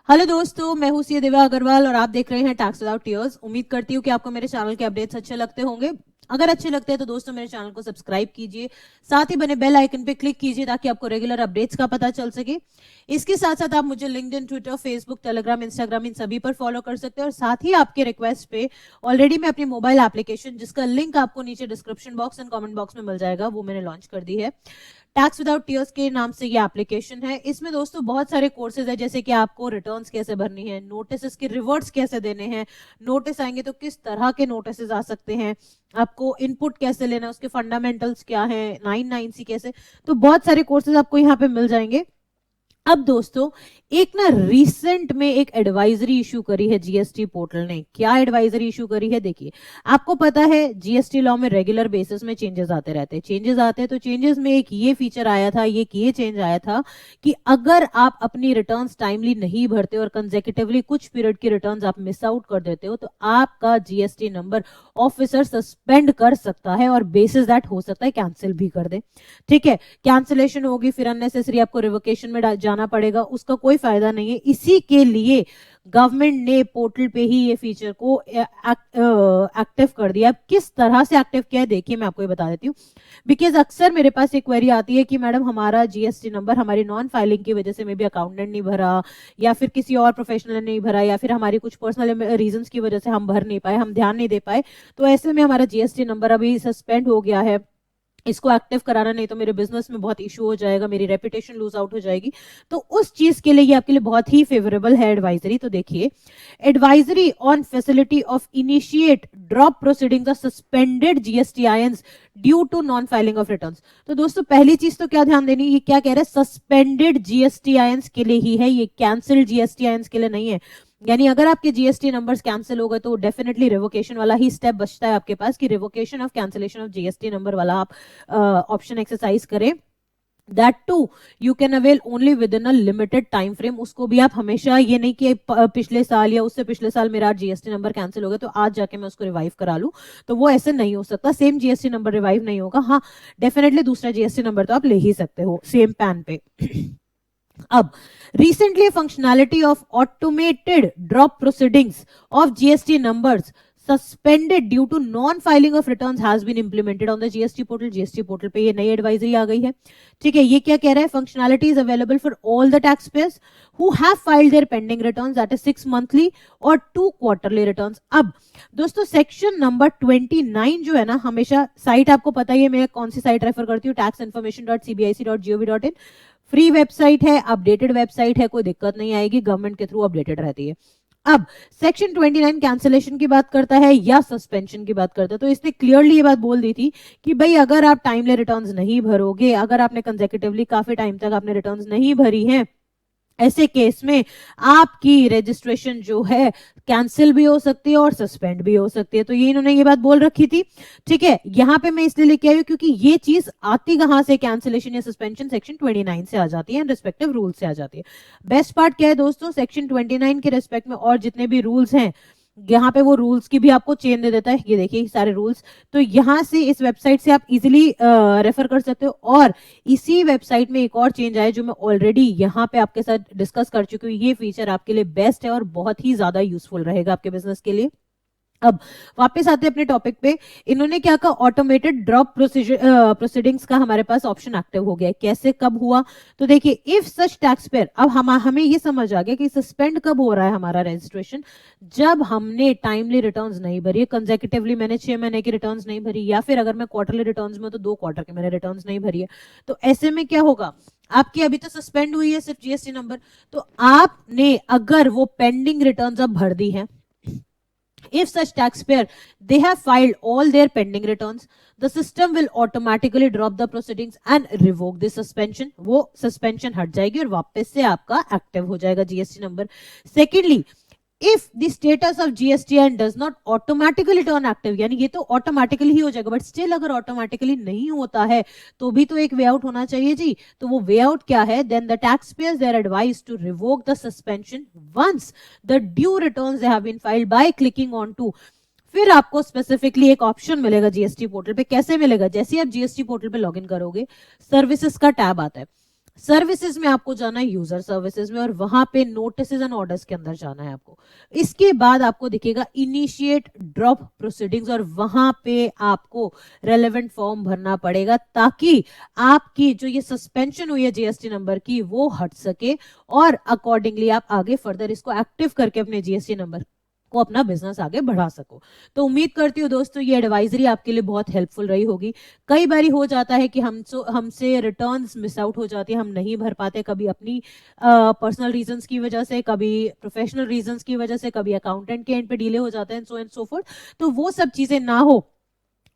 Hello दोस्तों, मैं हूं सी दिव्या अग्रवाल और आप देख रहे हैं टैक्स विदाउट टीयर्स। उम्मीद करती हूँ कि आपको मेरे चैनल के अपडेट्स अच्छे लगते होंगे। अगर अच्छे लगते हैं तो दोस्तों मेरे चैनल को सब्सक्राइब कीजिए, साथ ही बने बेल आइकन पे क्लिक कीजिए ताकि आपको रेगुलर अपडेट्स का पता चल सके। इसके साथ साथ आप मुझे LinkedIn, Twitter, Facebook, Telegram, Instagram इन सभी पर फॉलो कर सकते हैं। और साथ ही आपके रिक्वेस्ट पे ऑलरेडी मैं अपनी मोबाइल एप्लीकेशन, जिसका लिंक आपको नीचे description box and comment box में मिल जाएगा, वो मैंने लॉन्च कर दी है। टैक्स विदाउट टीयर्स के नाम से ये एप्लीकेशन है। इसमें दोस्तों बहुत सारे कोर्सेज है, जैसे कि आपको रिटर्न्स कैसे भरनी है, नोटिस के रिवर्ट्स कैसे देने हैं, नोटिस आएंगे तो किस तरह के नोटिस आ सकते हैं, आपको इनपुट कैसे लेना है, उसके फंडामेंटल्स क्या है, 99C कैसे। तो बहुत सारे कोर्सेज आपको यहाँ पे मिल जाएंगे। अब दोस्तों एक ना रिसेंट में एक एडवाइजरी इशू करी है जीएसटी पोर्टल ने। क्या एडवाइजरी इशू करी है, देखिए। आपको पता है जीएसटी लॉ में रेगुलर बेसिस में चेंजेस आते रहते हैं, चेंजेस आते हैं। तो चेंजेस में एक ये फीचर आया था, ये चेंज आया था कि अगर आप अपनी रिटर्न्स टाइमली नहीं भरते और कंसेक्यूटिवली कुछ पीरियड की रिटर्न्स आप मिस आउट कर देते हो तो आपका जीएसटी नंबर ऑफिसर सस्पेंड कर सकता है और बेसिस दैट हो सकता है कैंसिल भी कर दे। ठीक है, कैंसिलेशन होगी, फिर अननेसेसरी आपको रिवोकेशन में जाना पड़ेगा, उसका कोई फायदा नहीं है। इसी के लिए गवर्नमेंट ने पोर्टल पे ही ये फीचर को एक्टिव कर दिया। किस तरह से एक्टिव किया है देखिए, मैं आपको ये बता देती हूँ। बिकॉज अक्सर मेरे पास एक क्वेरी आती है कि मैडम हमारा जीएसटी नंबर हमारी नॉन फाइलिंग की वजह से मे बी अकाउंटेंट नहीं भरा, या फिर किसी और प्रोफेशनल ने नहीं भरा, या फिर हमारी कुछ पर्सनल रीजंस की वजह से हम भर नहीं पाए, हम ध्यान नहीं दे पाए। तो ऐसे में हमारा जीएसटी नंबर अभी सस्पेंड हो गया है, इसको एक्टिव कराना, नहीं तो मेरे बिजनेस में बहुत इशू हो जाएगा, मेरी रेपुटेशन लूज आउट हो जाएगी। तो उस चीज के लिए ये आपके लिए बहुत ही फेवरेबल है एडवाइजरी। तो देखिए, advisory on facility of initiate drop proceedings of suspended GSTINs due to non filing of returns. तो दोस्तों पहली चीज तो क्या ध्यान देनी, ये क्या कह रहा है, सस्पेंडेड जीएसटीआईएन्स के लिए ही है, ये कैंसिल्ड जीएसटीआईएन्स के लिए नहीं है। यानी अगर आपके जीएसटी नंबर्स कैंसिल हो गए तो डेफिनेटली रिवोकेशन वाला ही स्टेप बचता है आपके पास कि revocation of cancellation of GST number वाला आप ऑप्शन एक्सरसाइज करें। That too you can avail only within a limited time frame. उसको भी आप हमेशा ये नहीं कि पिछले साल या उससे पिछले साल मेरा जीएसटी नंबर कैंसिल हो गया तो आज जाके मैं उसको रिवाइव करा लूं, तो वो ऐसे नहीं हो सकता। सेम जीएसटी नंबर रिवाइव नहीं होगा। हाँ, डेफिनेटली दूसरा जीएसटी नंबर तो आप ले ही सकते हो सेम पैन पे। अब recently a functionality of automated drop proceedings of GST numbers suspended due to non-filing of returns has been implemented on the GST portal। GST portal पे ये नई एडवाइजरी आ गई है। ठीक है, ये क्या कह रहा है, functionality is available for all the taxpayers who have filed their pending returns, that is 6 monthly और 2 quarterly returns। अब दोस्तों सेक्शन नंबर 29 जो है ना, हमेशा साइट आपको पता ही है मैं कौन सी साइट रेफर करती हूँ, taxinformation.cbic.gov.in। फ्री वेबसाइट है, अपडेटेड वेबसाइट है, कोई दिक्कत नहीं आएगी, गवर्नमेंट के थ्रू अपडेटेड रहती है। अब सेक्शन 29 कैंसिलेशन की बात करता है या सस्पेंशन की बात करता है। तो इसने क्लियरली ये बात बोल दी थी कि भाई अगर आप टाइमली रिटर्न्स नहीं भरोगे, अगर आपने कंसेक्यूटिवली काफी टाइम तक आपने रिटर्न्स नहीं भरी हैं, ऐसे केस में आपकी रजिस्ट्रेशन जो है कैंसिल भी हो सकती है और सस्पेंड भी हो सकती है। तो ये इन्होंने ये बात बोल रखी थी। ठीक है, यहां पे मैं इसलिए लेके आई हूं क्योंकि ये चीज आती कहां से, कैंसिलेशन या सस्पेंशन सेक्शन 29 से आ जाती है, रिस्पेक्टिव रूल से आ जाती है। बेस्ट पार्ट क्या है दोस्तों, सेक्शन 29 के रिस्पेक्ट में और जितने भी रूल्स हैं, यहाँ पे वो रूल्स की भी आपको चेन दे देता है। ये देखिए सारे रूल्स, तो यहाँ से इस वेबसाइट से आप इजीली रेफर कर सकते हो। और इसी वेबसाइट में एक और चेंज आया जो मैं ऑलरेडी यहाँ पे आपके साथ डिस्कस कर चुकी हूँ। ये फीचर आपके लिए बेस्ट है और बहुत ही ज्यादा यूजफुल रहेगा आपके बिजनेस के लिए। अब वापस आते हैं अपने टॉपिक पे। इन्होंने क्या कहा, ऑटोमेटेड ड्रॉप प्रोसीडिंग्स का हमारे पास ऑप्शन एक्टिव हो गया है। कैसे, कब हुआ, तो देखिए, इफ सच टैक्स पेयर, अब हमें ये समझ आ गया कि सस्पेंड कब हो रहा है हमारा रजिस्ट्रेशन, जब हमने टाइमली रिटर्न्स नहीं भरी, कंसेक्यूटिवली मैंने 6 महीने की रिटर्न्स नहीं भरी, या फिर अगर मैं क्वार्टरली रिटर्न्स में तो 2 क्वार्टर के मैंने रिटर्न्स नहीं भरी है। तो ऐसे में क्या होगा, आपकी अभी तो सस्पेंड हुई है सिर्फ जीएसटी नंबर, तो आपने अगर वो पेंडिंग रिटर्न्स अब भर दी है, if such taxpayer they have filed all their pending returns, the system will automatically drop the proceedings and revoke the suspension। वो सस्पेंशन हट जाएगी और वापस से आपका एक्टिव हो जाएगा GST number. Secondly, if the status of GSTN does not automatically turn active, यानी ये तो ऑटोमेटिकली ही हो जाएगा, बट स्टिल अगर ऑटोमेटिकली नहीं होता है तो भी तो एक वे आउट होना चाहिए जी। तो वो वे आउट क्या है, then the taxpayers they are advised to revoke the suspension once the due returns they have been filed by clicking on to। फिर आपको स्पेसिफिकली एक ऑप्शन मिलेगा जीएसटी पोर्टल पे। कैसे मिलेगा, जैसे आप जीएसटी पोर्टल पे लॉगिन करोगे, सर्विसेज का टैब आता है। सर्विसेज में आपको जाना है, यूजर सर्विसेज में, और वहां पे नोटिस एंड ऑर्डर्स के अंदर जाना है आपको। इसके बाद आपको दिखेगा इनिशिएट ड्रॉप प्रोसीडिंग्स, और वहां पे आपको रेलेवेंट फॉर्म भरना पड़ेगा ताकि आपकी जो ये सस्पेंशन हुई है जीएसटी नंबर की वो हट सके, और अकॉर्डिंगली आप आगे फर्दर इसको एक्टिव करके अपने जीएसटी नंबर को अपना बिजनेस आगे बढ़ा सको। तो उम्मीद करती हूँ दोस्तों ये एडवाइजरी आपके लिए बहुत हेल्पफुल रही होगी। कई बारी हो जाता है कि हमसे रिटर्न्स मिस आउट हो जाती है, हम नहीं भर पाते, कभी अपनी पर्सनल रीजंस की वजह से, कभी प्रोफेशनल रीजंस की वजह से, कभी अकाउंटेंट के एंड पे डिले हो जाते हैं, सो एंड सो फोर्थ। तो वो सब चीजें ना हो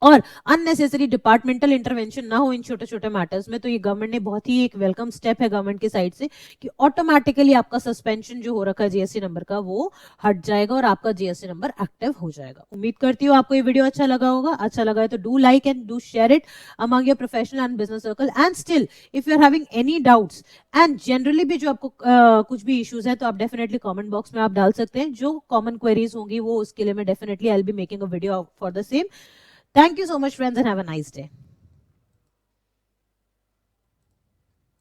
और अननेसेसरी डिपार्टमेंटल इंटरवेंशन ना हो इन छोटे छोटे मैटर्स में, तो ये गवर्नमेंट ने बहुत ही एक वेलकम स्टेप है गवर्नमेंट की साइड से कि ऑटोमेटिकली आपका सस्पेंशन जो हो रखा है जीएसटी नंबर का वो हट जाएगा और आपका जीएसटी नंबर एक्टिव हो जाएगा। उम्मीद करती हूँ आपको ये वीडियो अच्छा लगा होगा। अच्छा लगा है तो do like and do share it among your professional and business circle. And still if you are having any doubts and generally भी जो आपको कुछ भी इश्यूज है तो आप डेफिनेटली कमेंट बॉक्स में आप डाल सकते हैं। जो कॉमन क्वेरीज होंगी वो उसके लिए मैं definitely I will be making a video for the same. Thank you so much, friends, and have a nice day.